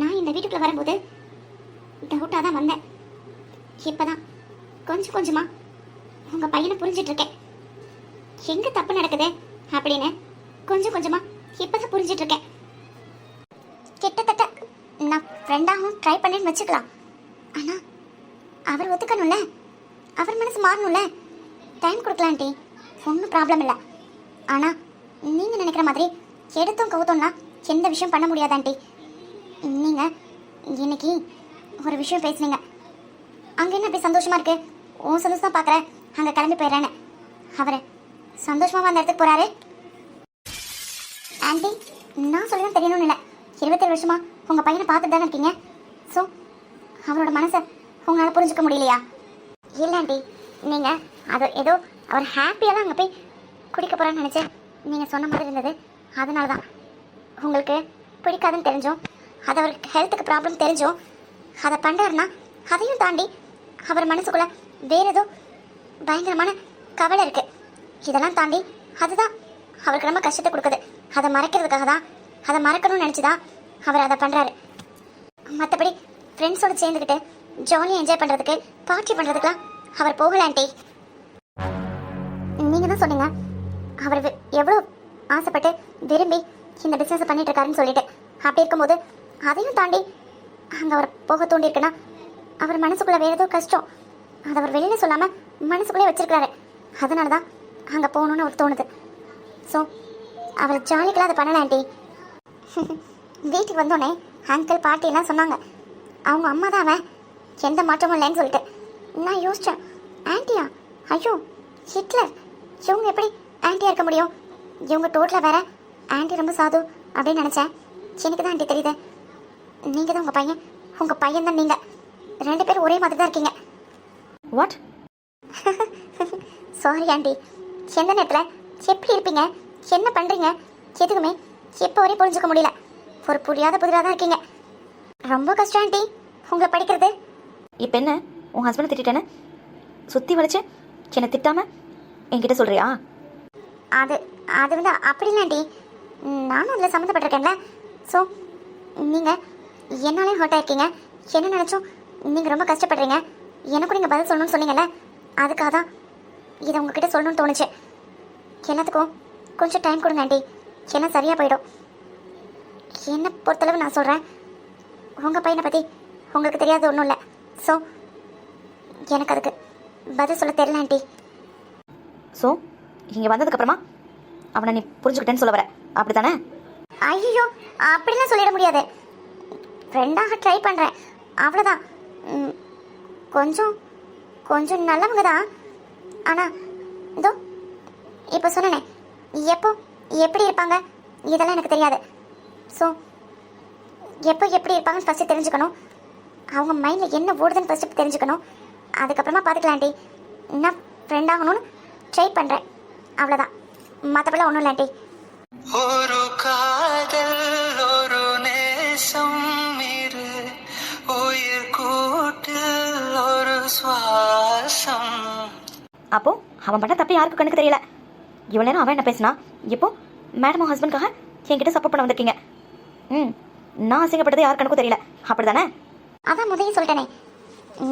நான் இந்த வீட்டுக்குள்ள வரும்போது டவுட்டாக தான் வந்தேன். இப்போதான் கொஞ்சம் கொஞ்சமா உங்க பையனை புரிஞ்சிட்டு இருக்கேன். எங்க தப்பு நடக்குது அப்படின்னு கொஞ்சம் கொஞ்சமா இப்பதான் புரிஞ்சிட்டு இருக்கேன். கிட்டத்தட்ட நான் ஃப்ரெண்டாகவும் ட்ரை பண்ணேன்னு வச்சுக்கலாம். ஆனா அவர் ஒத்துக்கணும்ல, அவர் மனசு மாறணும்ல. டைம் கொடுக்கலாம் ஆண்டி, ஒன்றும் ப்ராப்ளம் இல்லை. ஆனா நீங்க நினைக்கிற மாதிரி எடுத்தும் கவுத்தோம்னா எந்த விஷயம் பண்ண முடியாது ஆண்டி. நீங்க இன்னைக்கு ஒரு விஷயம் பேசுனீங்க. அங்க என்ன அப்படி சந்தோஷமா இருக்கு? உன் சந்தோஷம் தான் பாக்குறேன், அங்க கிளம்பி போயிடுறேன்னு. அவரு சந்தோஷமா அந்த இடத்துக்கு போறாரு. ஆண்டி, நான் சொல்லதான் தெரியணும்னு இல்லை. 27 வருஷமா உங்க பையனை பார்த்துட்டு தானே இருக்கீங்க. ஸோ அவரோட மனசை உங்களால புரிஞ்சுக்க முடியலையா? இல்லை ஆண்டி, நீங்க அது ஏதோ அவர் ஹாப்பியாக அங்கே போய் குடிக்க போறான்னு நினைச்சேன். நீங்க சொன்ன மாதிரி இருந்தது. அதனால தான் உங்களுக்கு பிடிக்காதுன்னு தெரிஞ்சோம், அது அவருக்கு ஹெல்த்துக்கு ப்ராப்ளம் தெரிஞ்சோம் அதை பண்றாருன்னா அதையும் தாண்டி அவர் மனசுக்குள்ள வேற ஏதோ பயங்கரமான கவலை இருக்கு. இதெல்லாம் தாண்டி அதுதான் அவருக்கு ரொம்ப கஷ்டத்தை கொடுக்குது. அதை மறைக்கிறதுக்காக தான், அதை மறக்கணும்னு நினச்சிதான் அவர் அதை பண்ணுறாரு. மற்றபடி ஃப்ரெண்ட்ஸோடு சேர்ந்துக்கிட்டு ஜாலியாக என்ஜாய் பண்ணுறதுக்கு, பார்ட்டி பண்ணுறதுக்குலாம் அவர் போகல ஆண்டி. நீங்கள் தான் சொன்னீங்க அவர் எவ்வளோ ஆசைப்பட்டு விரும்பி இந்த பிஸ்னஸ் பண்ணிட்டு இருக்காருன்னு சொல்லிட்டு. அப்படி இருக்கும்போது அதையும் தாண்டி அங்கே அவர் போக தூண்டிருக்குன்னா அவர் மனசுக்குள்ளே வேறு ஏதோ கஷ்டம், அதை அவர் வெளியில் சொல்லாமல் மனசுக்குள்ளே வச்சிருக்கிறாரு. அதனால தான் அங்கே போகணுன்னு அவருக்கு தோணுது. ஸோ அவர் ஜாலிக்கெல்லாம் அதை பண்ணல ஆண்டி. வீட்டுக்கு வந்தோடனே அங்கிள் பாட்டி எல்லாம் சொன்னாங்க அவங்க அம்மா தான் அவன், எந்த மாற்றமும் இல்லைன்னு சொல்லிட்டு. நான் யோசித்தேன், ஆண்டியா? ஐயோ ஹிட்லர், இவங்க எப்படி ஆண்டியாக இருக்க முடியும்? இவங்க டோட்டலாக வேற, ஆண்டி ரொம்ப சாது அப்படின்னு நினச்சேன். எனக்கு தான் ஆண்டி தெரியுது, நீங்கள் தான் உங்கள் பையன் தான். நீங்கள் ரெண்டு பேரும் ஒரே மாதிரி தான் இருக்கீங்க. வாட்? சாரி ஆண்டி, எந்த நேரத்தில் எப்படி இருப்பீங்க, என்ன பண்ணுறீங்க, எதுக்குமே எப்போ வரையும் புரிஞ்சுக்க முடியல. ஒரு புரியாத புதிராக தான் இருக்கீங்க. ரொம்ப கஷ்டம் ஆண்டி உங்களை படிக்கிறது. இப்போ என்ன, உன் ஹஸ்பண்டை திட்டேன்னு சுற்றி வளைச்சு என்னை திட்டாமல் என்கிட்ட சொல்கிறியா? அது அது வந்து அப்படி இல்லை ஆண்டி, நானும் அதில் சம்மந்தப்பட்டிருக்கேன்ல. ஸோ நீங்கள் என்னாலே ஹர்ட் ஆயிருக்கீங்க, என்ன நினச்சோம் நீங்கள் ரொம்ப கஷ்டப்படுறீங்க, எனக்கும் நீங்கள் பதில் சொல்லணும்னு சொன்னீங்கல்ல, அதுக்காக தான் இதை உங்ககிட்ட சொல்லணும்னு தோணுச்சு. எல்லாத்துக்கும் கொஞ்சம் டைம் கொடுங்க ஆண்டி, எல்லாம் சரியாக போயிடும். என்னை பொறுத்தளவு நான் சொல்கிறேன், உங்கள் பையனை பற்றி உங்களுக்கு தெரியாத ஒன்றும் இல்லை. ஸோ எனக்கு அதுக்கு பதில் சொல்ல தெரியல ஆண்டி. ஸோ இங்கே வந்ததுக்கப்புறமா அவனை நீ புரிஞ்சுக்கிட்டேன்னு சொல்ல வர, அப்படி தானே? ஐயோ அப்படிலாம் சொல்லிட முடியாது. ஃப்ரெண்டாக ட்ரை பண்ணுறேன், அவ்வளோதான். கொஞ்சம் கொஞ்சம் நல்லவங்க தான். ஆனால் இதோ இப்போ சொன்னேனே, எப்போ எப்படி இருப்பாங்க இதெல்லாம் எனக்கு தெரியாது. ஸோ எப்போ எப்படி இருப்பாங்கன்னு ஃபஸ்ட்டு தெரிஞ்சுக்கணும், அவங்க மைண்டில் என்ன ஓடுதுன்னு ஃபஸ்ட்டு தெரிஞ்சுக்கணும். அதுக்கப்புறமா பார்த்துக்கலாம் ஆண்டி. நான் ஃப்ரெண்ட் ஆகணும்னு ட்ரை பண்ணுறேன், அவ்வளோதான். மற்றபடிலாம் ஒன்றும் இல்லை ஆண்டி. ஒரு காதல் ஒரு நேசம் இரு உயிர் கூட்டில் ஒரு சுவாசம். அப்போ அவன் பண்ண தப்பு யாருக்கு கண்ணுக்கு தெரியல. இவ்வளோ நேரம் அவன் என்ன பேசினா, இப்போ மேடம் ஹஸ்பண்ட்காக என்கிட்ட சப்போர்ட் பண்ண வந்திருக்கீங்க. நான் அசிங்கப்பட்டது யார் கணக்கும் தெரியல, அப்படி தானே? அதான் முதல்ல சொல்லிட்டேனே,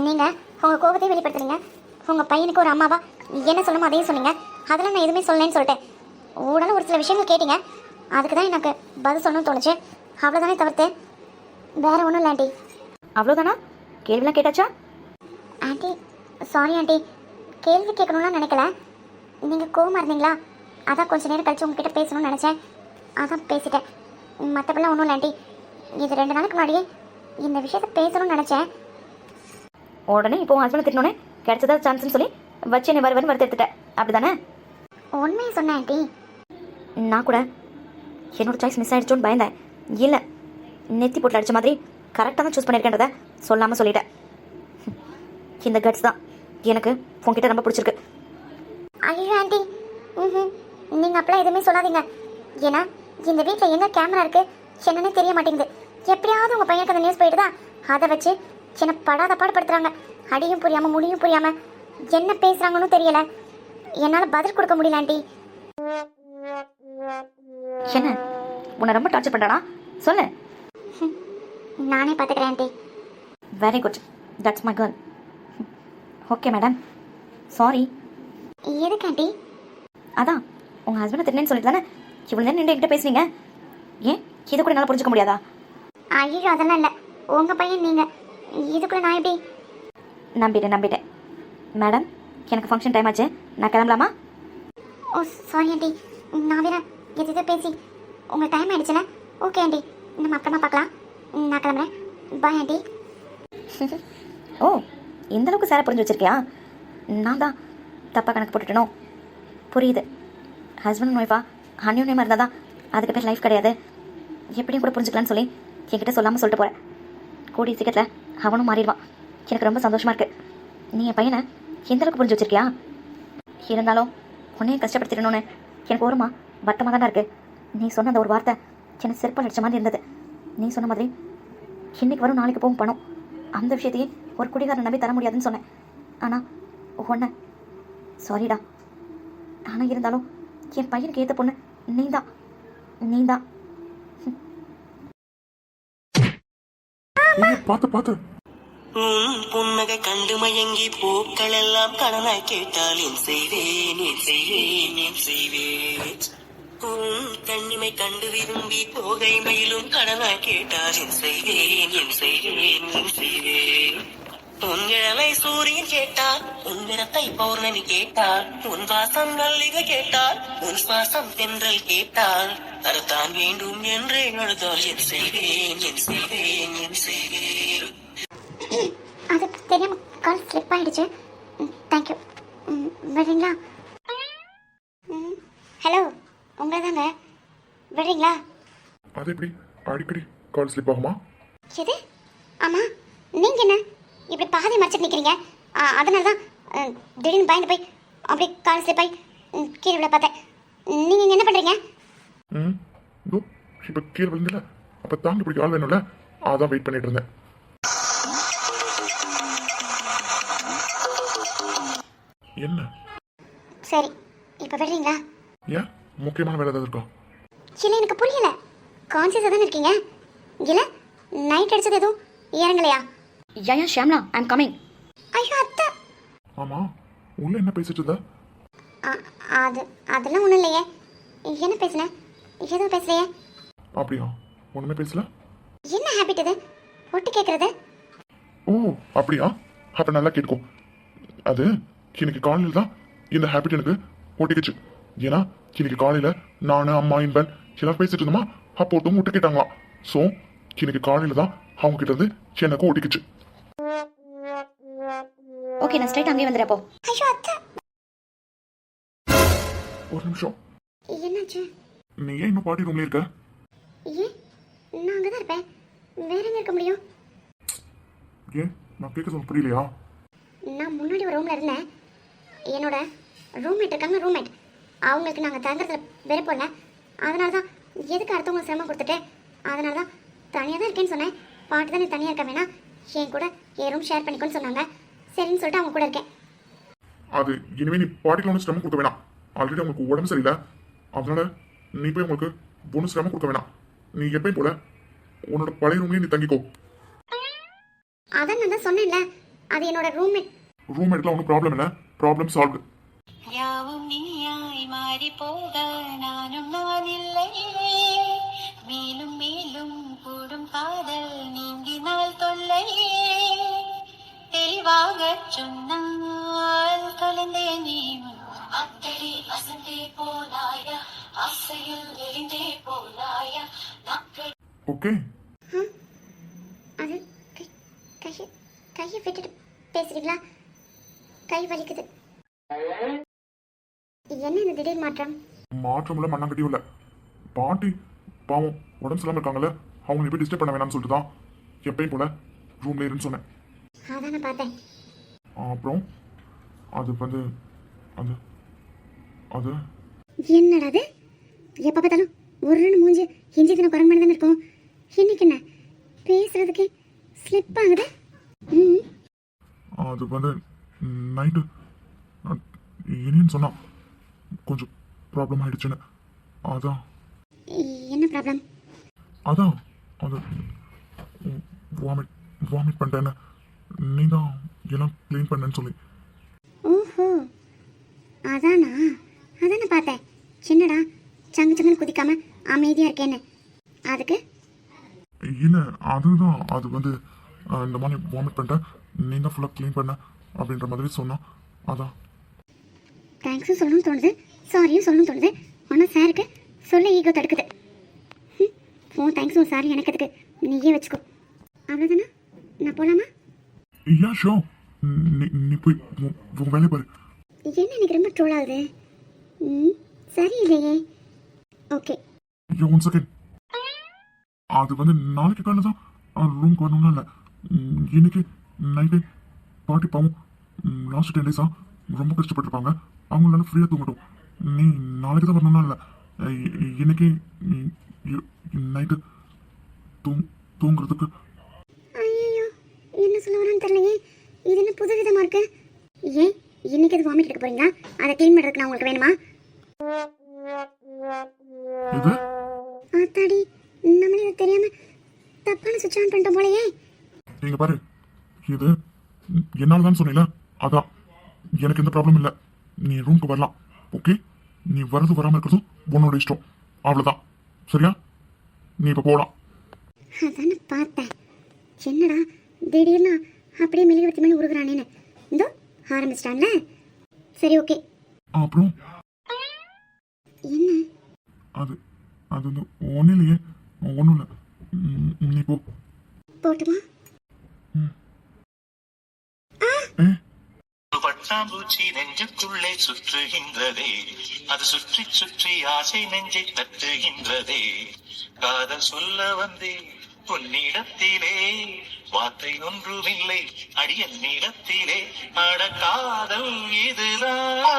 நீங்கள் உங்கள் கோபத்தையும் வெளிப்படுத்துனீங்க. உங்கள் பையனுக்கு ஒரு அம்மாவா என்ன சொல்லணுமோ அதையும் சொன்னீங்க. அதெல்லாம் நான் எதுவுமே சொல்லலைன்னு சொல்லிட்டேன். உடனே ஒரு சில விஷயங்கள் கேட்டீங்க, அதுக்கு தான் எனக்கு பதில் சொல்லணும்னு தோணுச்சு, அவ்வளோதானே தவிர்த்து வேற ஒன்றும் இல்லை ஆண்டி. அவ்வளோதானா? கேள்விலாம் கேட்டாச்சா? ஆண்டி சாரி ஆண்டி, கேள்வி கேட்கணும்லாம் நினைக்கல. நீங்கள் கோவமாக இருந்தீங்களா, அதான் கொஞ்சம் நேரம் கழிச்சு உங்ககிட்ட பேசணும்னு நினச்சேன், அதான் பேசிட்டேன். மற்றபடிலாம் ஒன்றும் இல்லை ஆண்டி. இது 2 நாளுக்கு முன்னாடியே இந்த விஷயத்த பேசணும்னு நினச்சேன். உடனே இப்போ உன் ஹஸ்பண்ட் திட்டனோடனே கிடைச்சதா சான்ஸ்னு சொல்லி வச்சு என்னை வருவன்னு வருத்த எடுத்துட்டேன், அப்படி தானே? உண்மையை சொன்னேன் ஆண்டி. நான் கூட என்னோட சாய்ஸ் மிஸ் ஆகிடுச்சோன்னு பயந்தேன். இல்லை, நெத்தி போட்டில் அடித்த மாதிரி கரெக்டாக தான் சூஸ் பண்ணியிருக்கேன்றதை சொல்லாமல் சொல்லிட்டேன். இந்த கட்ஸ் தான் எனக்கு உங்ககிட்ட ரொம்ப பிடிச்சிருக்கு. ஐயோ ஆண்டி, நீங்கள் அப்பெல்லாம் எதுவுமே சொல்லாதீங்க. ஏன்னா இந்த வீட்டில் எங்கே கேமரா இருக்கு என்னன்னே தெரிய மாட்டேங்குது. எப்படியாவது உங்கள் பையனுக்கு அந்த நியூஸ் போயிடுதா, அதை வச்சு சின்ன படாத பாடுபடுத்துறாங்க. அடியும் புரியாம முடியும் புரியாம என்ன பேசுறாங்கன்னு தெரியல. என்னால் பதில் கொடுக்க முடியல ஆண்டி. என்ன உன்னை ரொம்ப டார்ச்சர் பண்ணுறானா சொல்லு. நானே பார்த்துக்கிறேன் aunty. Very good, that's my girl. Okay madam, sorry. எதுக்கு ஆண்டி? அதான் உங்கள் ஹஸ்பண்டை திட்டேன்னு சொல்லிட்டு தானே இவ்வளோ நேரம் நின்று என்கிட்ட பேசுனீங்க. ஏன் இது கூட என்னால் புரிஞ்சுக்க முடியாதா? ஐயோ அதெல்லாம் இல்லை, உங்கள் பையன் நீங்கள். இதுக்குள்ள நான் எப்படி? நம்பிட்டேன் மேடம். எனக்கு ஃபங்க்ஷன் டைம் ஆச்சு, நான் கிளம்பலாமா? ஓ சாரி ஆண்டி, நான் வேற எது பேசி உங்களுக்கு டைம் ஆயிடுச்சுல. ஓகே ஆண்டி, நம்ம அப்புறமா பார்க்கலாம். நான் கிளம்புறேன். Bye aunty. ஓ இந்த அளவுக்கு சாரை புரிஞ்சு வச்சிருக்கியா? நான் தான் தப்பாக கணக்கு போட்டுட்டனோ? புரியுது. ஹஸ்பண்ட் அண்ட் ஒய்ஃபா அந்யோன்யமாக இருந்தால் தான் அதுக்கு பேர் லைஃப் கிடையாது. எப்படியும் கூட புரிஞ்சுக்கலான்னு சொல்லி என்கிட்ட சொல்லாமல் சொல்லிட்டு போகிறேன். கூடிய சீக்கிரத்தில் அவனும் மாறிடுவான். எனக்கு ரொம்ப சந்தோஷமாக இருக்குது. நீ என் பையனை எந்த அளவுக்கு புரிஞ்சு வச்சிருக்கியா? இருந்தாலும் உன்னையும் கஷ்டப்படுத்திடணும்னு எனக்கு ஒருமா வட்டமாக தானே இருக்குது. நீ சொன்ன அந்த ஒரு வார்த்தை எனக்கு செருப்பால் அடிச்ச மாதிரி இருந்தது. நீ சொன்ன மாதிரி இன்னைக்கு வரும் நாளைக்கு போகும் பணம், அந்த விஷயத்தையே ஒரு குடிகாரனை நம்பி தர முடியாதுன்னு சொன்னேன். ஆனால் ஒன்று சாரிடா. ஆனால் இருந்தாலும் என் பையனுக்கு ஏற்ற பொண்ணு நீதான். பார்த்து உன் புன்னகை கண்டு மயங்கி பூக்கள் எல்லாம் கடனாய் கேட்டால் என் செய்வேன். உன் கண்ணிமை கண்டு விரும்பி போகை மயிலும் கடனாய் கேட்டால் என் செய்வேன். உன் இளமை சூரியன் கேட்டால், உன் நிறத்தை பௌர்ணமி கேட்டால், உன் வாசம் மல்லிகை கேட்டால், உன் சுவாசம் தென்றல் கேட்டால், தரத்தான் வேண்டும் என்றே அழுதால் என் செய்வேன். அது தெரியாம கால் ஸ்லிப் ஆயிடுச்சு. தேங்க்யூ. விடுறீங்களா? ஹலோ, உங்களை தாங்க. விடுறீங்களா? அது எப்படி அடிக்கடி கால் ஸ்லிப் ஆகுமா? எது? ஆமாம், நீங்கள் என்ன இப்படி பாதி மறைச்சிட்டு நிற்கிறீங்க? அதனால தான் திடீர்னு பயந்து போய் அப்படியே கால் ஸ்லிப் ஆகி கீழே விட பார்த்தேன். நீங்கள் இங்கே என்ன பண்ணுறீங்க? இப்போ கீழே விழுந்துல, அப்போ தாங்க இப்படி கால் வேணும்ல, அதான் வெயிட் பண்ணிட்டு இருந்தேன். என்ன? சரி, இப்போ விடுறீங்களா? ஏன் முக்கியமான வேலை ஏதாவது இருக்கா? இல்லை, எனக்கு புரியல. கான்சியஸாக தானே இருக்கீங்க? இல்லை நைட் அடிச்சது எதுவும் இறங்கலையா? யா ஷியாம்லா, ஐ எம் கமிங். ஐயோ அத்தை. ஆமா, உள்ள என்ன பேசிட்டு இருந்த? அதெல்லாம் ஒன்றும் இல்லையே. என்ன பேசுனேன்? எதுவும் பேசலையே. அப்படியா? ஒண்ணுமே பேசல? என்ன ஹேபிட் இது ஒட்டு கேட்கறது? ஓ அப்படியா? அப்ப நல்லா கேட்கும். அது இன்னைக்கு காலையில் தான் இந்த ஹேபிட் எனக்கு ஒட்டிக்கிச்சு. ஏன்னா இன்னைக்கு காலையில நானு அம்மா இன்பன் எல்லாம் பேசிட்டு இருந்தோமா, அப்போ ஒருத்தவங்க ஒட்டு கேட்டாங்களாம். ஸோ இன்னைக்கு காலையில தான் அவங்க கிட்ட இருந்து எனக்கு ஒட்டிக்கிச்சு. ஓகே, நான் ஸ்ட்ரைட் அங்கேயே வந்துடுறப்போ. ஐயோ அத்தை. ஒரு நிமிஷம். என்னாச்சு? நீ ஏன் இன்னும் பாட்டி ரூம்ல இருக்க? ஏன் நான் அங்கே தான் இருப்பேன். வேற எங்க இருக்க முடியும்? ஏன் நான் கேட்கறது புரியலையா? நான் முன்னாடி ஒரு ரூமில் இருந்தேன். என்னோட ரூம்மேட் இருக்காங்க, ரூம்மேட். அவங்களுக்கு நாங்கள் தங்குறதுல வெறுப்போம்ல, அதனால தான் எதுக்கு அடுத்தவங்க சிரமம் கொடுத்துட்டு, அதனால தான் தனியாக தான் இருக்கேன்னு சொன்னேன். பாட்டு தான் நீ தனியாக இருக்க வேணா, என் கூட என் ரூம் ஷேர் பண்ணிக்கோன்னு சொன்னாங்க. சரின்னு சொல்லிட்டு அவங்க கூட இருக்கேன். அது இனிமே நீ பாட்டிக்கு ஒன்றும் சிரமம் கொடுக்க வேணாம். ஆல்ரெடி அவங்களுக்கு உடம்பு சரியில்லை, அதனால நீ போய் உங்களுக்கு ஒன்றும் சிரமம் கொடுக்க வேணாம். நீ எப்பயும் போல உன்னோட பழைய ரூம்லேயே நீ தங்கிக்கோ. அதான் நான் தான் சொன்னேன்ல, அது என்னோட ரூம்மேட். ரூம்மேட்லாம் ஒன்றும் ப்ராப்ளம் இல்லை, ப்ராப்ளம் சால்வ். யாவும் நீயாய் மாறி போக நானும் நான் இல்லையே, மேலும் மேலும் கூடும் காதல் நீங்கினால் தொல்லையே, தெளிவாக சொன்னால் தொலைந்தே நீ அத்தடி அசந்தே போலாயா, அசையில் எரிந்தே போலாயா. ஓகே. அது கையை விட்டுட்டு பேசுறீங்களா? கை வலிக்குது. என்ன இந்த திடீர் மாற்றம்? மாற்றம் இல்லை, மண்ணாங்கட்டியும் இல்லை. பாட்டி பாவம் உடம்பு சரியில்லாம இருக்காங்கல்ல, அவங்க போய் டிஸ்டர்ப் பண்ண வேணாம்னு சொல்லிட்டு தான் எப்பயும் போல ரூம்ல இருன்னு சொன்னேன். அதான் நான் பார்த்தேன். அப்புறம் அது வந்து அது அது என்னடா அது? எப்போ பார்த்தாலும் ஒரு மூஞ்சி இஞ்சி தின குரங்கு மாதிரி தானே இருக்கும். இன்னைக்கு என்ன பேசுறதுக்கு ஸ்லிப் ஆகுது. ம் அது வந்து நைட்டு இனின்னு சொன்னான் கொஞ்சம் ப்ராப்ளம் ஆயிடுச்சுன்னு. அதான் என்ன ப்ராப்ளம்? அதான் அது வாமிட் வாமிட் பண்ணிட்டேன்னு நீ தான் எல்லாம் க்ளீன் பண்ணேன்னு சொல்லி. ஓஹோ அதானா, அதானே பார்த்தேன். சின்னடா சங்கு சங்குன்னு குதிக்காம அமைதியாக இருக்கேன்னு. அதுக்கு இல்லை அதுதான் அது வந்து இந்த மாதிரி வாமிட் பண்ணிட்டேன் நீ தான் ஃபுல்லாக க்ளீன் பண்ண அப்படின்ற மாதிரி சொன்னான். அதான் தேங்க்ஸும் சொல்லணும்னு தோணுது, சாரியும் சொல்லணும்னு தோணுது. ஆனால் சாருக்கு சொல்ல ஈகோ தடுக்குது. உன் தேங்க்ஸும் சாரி எனக்கு எதுக்கு, நீயே வச்சுக்கோ. அவ்வளோதானா? நான் போகலாமா? யா ஷோ நீ போய் உன் வேலையை பாரு. என்ன எனக்கு ரொம்ப ட்ரோல் ஆகுது. சரி இல்லையே. Okay one second. அது வந்து நாளைக்கு காலையில் தான் ரூம்க்கு வரணும்னா இல்லை இன்னைக்கு நைட்டு பாட்டி பாவம் லாஸ்ட் 10 டேஸாக ரொம்ப கஷ்டப்பட்டுருப்பாங்க. அவங்களால ஃப்ரீயாக தூங்கட்டும். நீ நாளைக்கு தான் வரணும்னா இல்லை இன்னைக்கு நைட்டு தூங்குறதுக்கு. ஐயோ என்ன சொல்ல வரான்னு தெரியலையே. இது என்ன புது விதமாக இருக்கு. ஏன் இன்னைக்கு அது வாமிட் எடுக்க போறீங்களா? அதை க்ளீன் பண்ணுறதுக்கு நான் உங்களுக்கு வேணுமா? இது ஆத்தாடி நம்மளே இது தெரியாம தப்பான சுவிட்ச் ஆன் பண்ணிட்டோம் போலயே. நீங்க பாரு இது என்னால தான் சொன்னீங்களா, அதான் எனக்கு எந்த ப்ராப்ளம் இல்லை. நீ ரூம்க்கு வரலாம். ஓகே நீ வரது வராமல் இருக்கிறதும் உன்னோட இஷ்டம். அவ்வளோதான் சரியா? நீ இப்போ போகலாம். அதானே பார்த்தேன். என்னடா திடீர்னு அப்படியே மெழுகுவர்த்தி மேலே உருகுறானேன்னு. இதோ ஆரம்பிச்சிட்டான்ல. சரி ஓகே. அப்புறம் என்ன அது அது வந்து ஒன்றும் இல்லையே, ஒன்றும் இல்லை. நீ போ. போட்டுமா? ஏ பட்டாம்பூச்சி நெஞ்சுக்குள்ளே சுற்றுகின்றதே, அது சுற்றி சுற்றி ஆசை நெஞ்சை தட்டுகின்றதே. காதல் சொல்ல வந்தே உன்னிடத்திலே, வார்த்தை ஒன்றுமில்லை அடியன்னிடத்திலே. அட காதல் இதுதான்